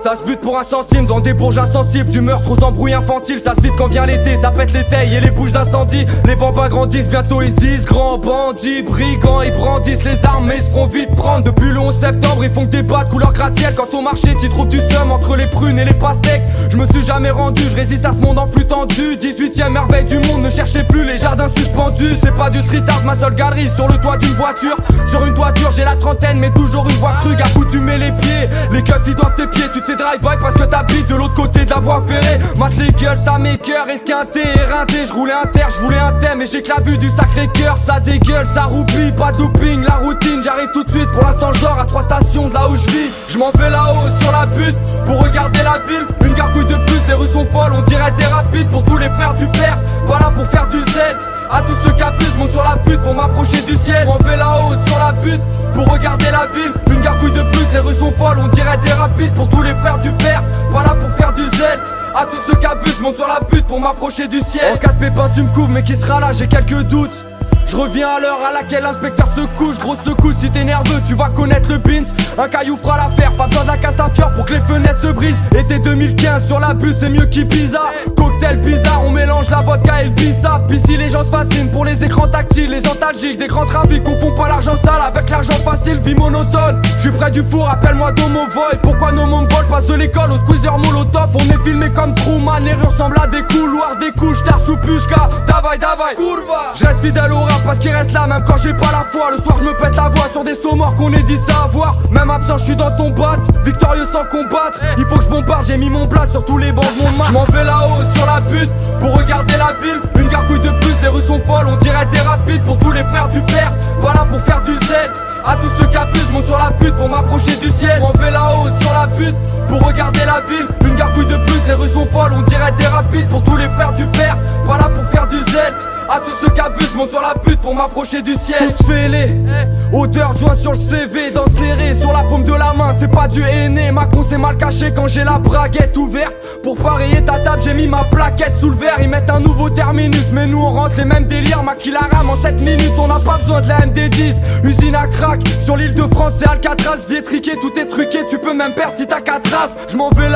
Ça se bute pour un centime dans des bourges insensibles. Du meurtre aux embrouilles infantiles. Ça se vide quand vient l'été, ça pète les tailles et les bouches d'incendie. Les bambins grandissent, bientôt ils se disent grands bandits, brigands. Ils brandissent les armes mais ils se feront vite prendre. Depuis le 11 septembre ils font que des bas de couleur gratte-ciel. Quand au marché t'y trouves du seum entre les prunes et les pastèques. Je me suis jamais rendu, je résiste à ce monde en flux tendu. 18ème merveille du monde, ne cherchez plus les jardins suspendus. C'est pas du street art, ma seule galerie sur le toit d'une voiture. Sur une toiture j'ai la trentaine mais toujours une voix crue. À où tu mets les pieds, les keufs ils doivent tes pieds. Tu te fais drive-by parce que t'habites de l'autre côté de la voie ferrée. Mate les gueules, ça m'écoeure, esquinté, éreinté. Je roulais un terre, je voulais un thème et j'ai que la vue du sacré cœur. Ça dégueule, ça roupille, pas de looping, la routine. J'arrive tout de suite, pour l'instant je dors à 3 stations de là où je vis. Je m'en vais là-haut sur la butte pour regarder la ville. Une gargouille de plus, les rues sont folles, on dirait des rapides. Pour tous les frères du père, voilà pour faire du zèle. À tous ceux qui abusent, monte sur la butte pour m'approcher du ciel. Je m'en vais là-haut sur la butte pour regarder la ville. Une gargouille de plus, les rues sont folles, on dirait des rapides. Pour tous les frères du père, voilà pour faire du zèle. À tous ceux qui abusent, monte sur la butte pour m'approcher du ciel. En cas de pépin tu me couvres, mais qui sera là, j'ai quelques doutes. Je reviens à l'heure à laquelle l'inspecteur se couche. Grosse secousse, si t'es nerveux tu vas connaître le beans. Un caillou fera l'affaire, pas besoin de la Castafiore pour que les fenêtres se brisent. Été 2015 sur la butte c'est mieux qu'Ibiza. Cocktail bizarre, on mélange la vodka et le bissap. Ici les gens se fascinent pour les écrans tactiles, les antalgiques, des grands trafics. Confond pas l'argent sale avec l'argent facile, vie monotone. Je suis près du four, appelle-moi Domo Void. Pourquoi nos mômes volent, passe de l'école au squeezer molotov. On est filmé comme Truman, les rues ressemblent à des couloirs. Des couches d'air sous pushka, davai davai kurva. Je reste fidèle au rap parce qu'il reste là même quand j'ai pas la foi. Le soir je me pète la voix sur des sauts morts qu'on est dit savoir. Même absent je suis dans ton bat, victorieux sans combattre. Il faut que je bombarde, j'ai mis mon plat sur tous les bancs de mon marque. Je m'en vais là-haut sur la butte pour regarder la ville. Une gargouille de plus, les rues sont folles, on dirait des rapides. Pour tous les frères du père, voilà pour faire du zèle. À tous ceux qui abusent, monte sur la butte pour m'approcher du ciel. Je m'en vais là-haut sur la butte pour regarder la ville. Une gargouille de plus, les rues sont folles, on dirait des rapides. Pour tous les frères du père, voilà pour faire du zèle. À tous ceux qui abusent, monte sur la butte pour m'approcher du ciel. Tous fêlés, odeur de joint sur le CV, dents serrées sur la paume de la main, c'est pas du aîné. Ma con c'est mal caché quand j'ai la braguette ouverte. Pour parier ta table, j'ai mis ma plaquette sous le verre. Ils mettent un nouveau terminus, mais nous on rentre les mêmes délires. Maquille la rame en 7 minutes, on n'a pas besoin de la MD10. Usine à crack, sur l'île de France c'est Alcatraz. Vietriqué, tout est truqué, tu peux même perdre si t'as 4 traces. Je m'en vais là